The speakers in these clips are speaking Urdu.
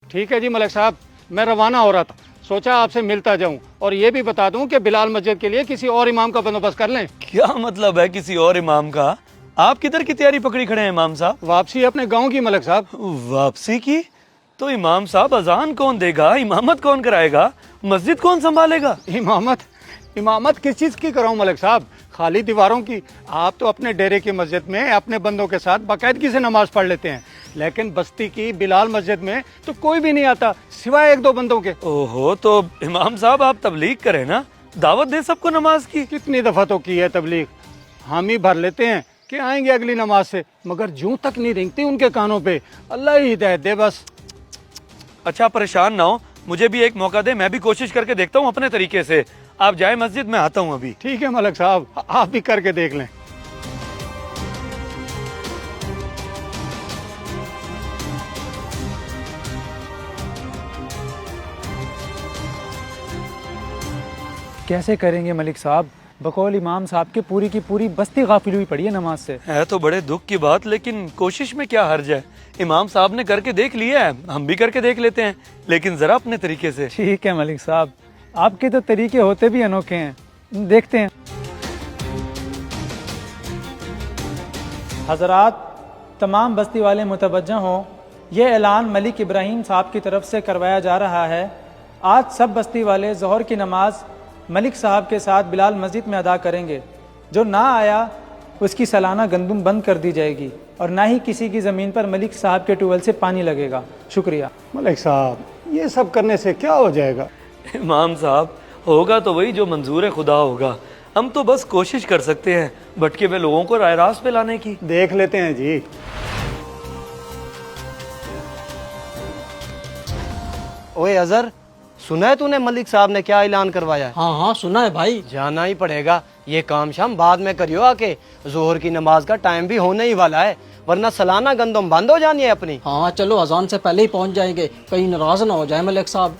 ٹھیک ہے جی ملک صاحب، میں روانہ ہو رہا تھا، سوچا آپ سے ملتا جاؤں اور یہ بھی بتا دوں کہ بلال مسجد کے لیے کسی اور امام کا بندوبست کر لیں۔ کیا مطلب ہے کسی اور امام کا؟ آپ کدھر کی تیاری پکڑی کھڑے ہیں امام صاحب؟ واپسی اپنے گاؤں کی ملک صاحب۔ واپسی کی؟ تو امام صاحب اذان کون دے گا، امامت کون کرائے گا، مسجد کون سنبھالے گا؟ امامت کس چیز کی کراؤں ملک صاحب؟ خالی دیواروں کی؟ آپ تو اپنے ڈیرے کی مسجد میں اپنے بندوں کے ساتھ باقاعدگی سے نماز پڑھ لیتے ہیں، لیکن بستی کی بلال مسجد میں تو کوئی بھی نہیں آتا سوائے ایک دو بندوں کے۔ اوہو، تو امام صاحب آپ تبلیغ کریں نا، دعوت دیں سب کو نماز کی۔ کتنی دفعہ تو کی ہے تبلیغ، ہم ہی بھر لیتے ہیں کہ آئیں گے اگلی نماز سے، مگر جوں تک نہیں رینگتی ان کے کانوں پہ۔ اللہ ہی ہدایت دے بس۔ اچھا پریشان نہ ہو، مجھے بھی ایک موقع دے، میں بھی کوشش کر کے دیکھتا ہوں اپنے طریقے سے۔ آپ جائیں مسجد میں، آتا ہوں ابھی۔ ٹھیک ہے ملک صاحب، آپ بھی کر کے دیکھ لیں۔ کیسے کریں گے ملک صاحب؟ بقول امام صاحب کے پوری کی پوری بستی غافل ہوئی پڑی ہے نماز سے۔ ہے تو بڑے دکھ کی بات، لیکن کوشش میں کیا حرج ہے؟ امام صاحب نے کر کے دیکھ لیا ہے، ہم بھی کر کے دیکھ لیتے ہیں، لیکن ذرا اپنے طریقے سے۔ ٹھیک ہے ملک صاحب، آپ کے تو طریقے ہوتے بھی انوکھے ہیں، دیکھتے ہیں۔ حضرات، تمام بستی والے متوجہ ہوں، یہ اعلان ملک ابراہیم صاحب کی طرف سے کروایا جا رہا ہے۔ آج سب بستی والے ظہر کی نماز ملک صاحب کے ساتھ بلال مسجد میں ادا کریں گے۔ جو نہ آیا اس کی سالانہ گندم بند کر دی جائے گی اور نہ ہی کسی کی زمین پر ملک صاحب کے ٹیوبویل سے پانی لگے گا۔ شکریہ۔ ملک صاحب، یہ سب کرنے سے کیا ہو جائے گا؟ امام صاحب، ہوگا تو وہی جو منظور خدا ہوگا، ہم تو بس کوشش کر سکتے ہیں بھٹکے ہوئے لوگوں کو راہ راست پہ لانے کی۔ دیکھ لیتے ہیں جی۔ اوے اظہر، سنا ہے تو نے ملک صاحب نے کیا اعلان کروایا ہے؟ ہاں سنا ہے بھائی۔ جانا ہی پڑے گا، یہ کام شام بعد میں کریو آ کے، ظہر کی نماز کا ٹائم بھی ہونے ہی والا ہے، ورنہ سالانہ گندم بند ہو جانی ہے اپنی۔ ہاں چلو اذان سے پہلے ہی پہنچ جائیں گے، کہیں ناراض نہ ہو جائے ملک صاحب۔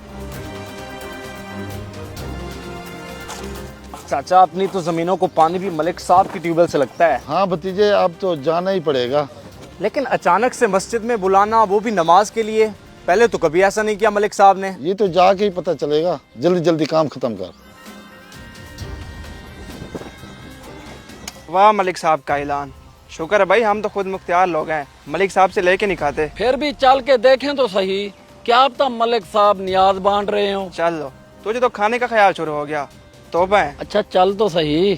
چاچا، اپنی تو زمینوں کو پانی بھی ملک صاحب کی ٹیوب ویل سے لگتا ہے۔ ہاں بھتیجے، اب تو جانا ہی پڑے گا۔ لیکن اچانک سے مسجد میں بلانا، وہ بھی نماز کے لیے، پہلے تو کبھی ایسا نہیں کیا ملک صاحب نے۔ یہ تو جا کے ہی پتہ چلے گا، جلدی جلدی کام ختم کر۔ واہ ملک صاحب کا اعلان، شکر ہے بھائی، ہم تو خود مختار لوگ ہیں، ملک صاحب سے لے کے نہیں کھاتے۔ پھر بھی چل کے دیکھیں تو صحیح، کیا اب تک ملک صاحب نیاز بانٹ رہے ہوں۔ چل لو، تجھے تو کھانے کا خیال شروع ہو گیا، توبہ ہے۔ اچھا چل تو صحیح۔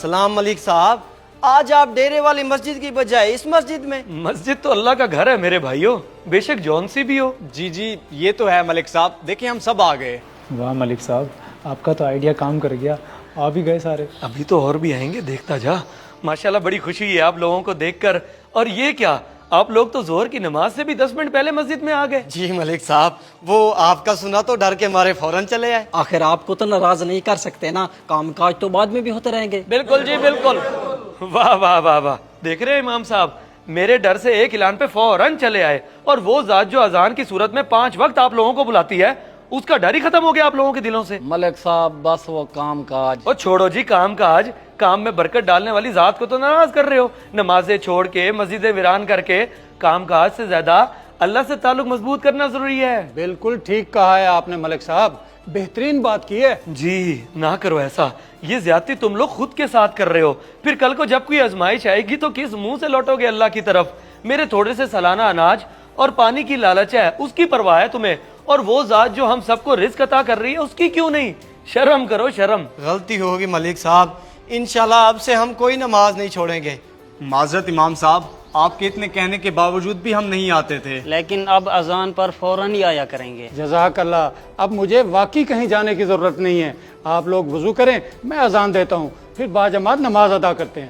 سلام ملک صاحب، آج آپ ڈیرے والی مسجد کی بجائے اس مسجد میں؟ مسجد تو اللہ کا گھر ہے میرے بھائیوں، بے شک جون سی بھی ہو۔ جی یہ تو ہے ملک صاحب، دیکھیں ہم سب آ گئے۔ واہ ملک صاحب، آپ کا تو آئیڈیا کام کر گیا، آ بھی گئے سارے۔ ابھی تو اور بھی آئیں گے، دیکھتا جا۔ ماشاءاللہ بڑی خوشی ہے آپ لوگوں کو دیکھ کر۔ اور یہ کیا، آپ لوگ تو ظہر کی نماز سے بھی 10 منٹ پہلے مسجد میں آ گئے۔ جی ملک صاحب، وہ آپ کا سنا تو ڈر کے مارے فوراً چلے آئے۔ آخر آپ کو تو ناراض نہیں کر سکتے نا، کام کاج تو بعد میں بھی ہوتے رہیں گے۔ بالکل جی بالکل۔ واہ واہ واہ واہ، دیکھ رہے ہیں امام صاحب، میرے ڈر سے ایک اعلان پہ فوراً چلے آئے، اور وہ ذات جو اذان کی صورت میں 5 وقت آپ لوگوں کو بلاتی ہے، اس کا ڈر ہی ختم ہو گیا آپ لوگوں کے دلوں سے۔ ملک صاحب بس وہ کام کاج۔ اور چھوڑو جی کام کاج، کام میں برکت ڈالنے والی ذات کو تو ناراض کر رہے ہو۔ نمازیں چھوڑ کے، مسجدیں ویران کر کے، کام کاج سے زیادہ اللہ سے تعلق مضبوط کرنا ضروری ہے۔ بالکل ٹھیک کہا ہے آپ نے ملک صاحب، بہترین بات کی ہے۔ جی نہ کرو ایسا، یہ زیادتی تم لوگ خود کے ساتھ کر رہے ہو، پھر کل کو جب کوئی آزمائش آئے گی تو کس منہ سے لوٹو گے اللہ کی طرف؟ میرے تھوڑے سے سالانہ اناج اور پانی کی لالچ ہے، اس کی پرواہ ہے تمہیں، اور وہ ذات جو ہم سب کو رزق عطا کر رہی ہے اس کی کیوں نہیں؟ شرم کرو شرم۔ غلطی ہوگی ملک صاحب، انشاءاللہ اب سے ہم کوئی نماز نہیں چھوڑیں گے۔ معذرت امام صاحب، آپ کے اتنے کہنے کے باوجود بھی ہم نہیں آتے تھے۔ لیکن اب اذان پر فوراً ہی آیا کریں گے۔ جزاک اللہ، اب مجھے واقعی کہیں جانے کی ضرورت نہیں ہے، آپ لوگ وضو کریں، میں اذان دیتا ہوں، پھر باجماعت نماز ادا کرتے ہیں۔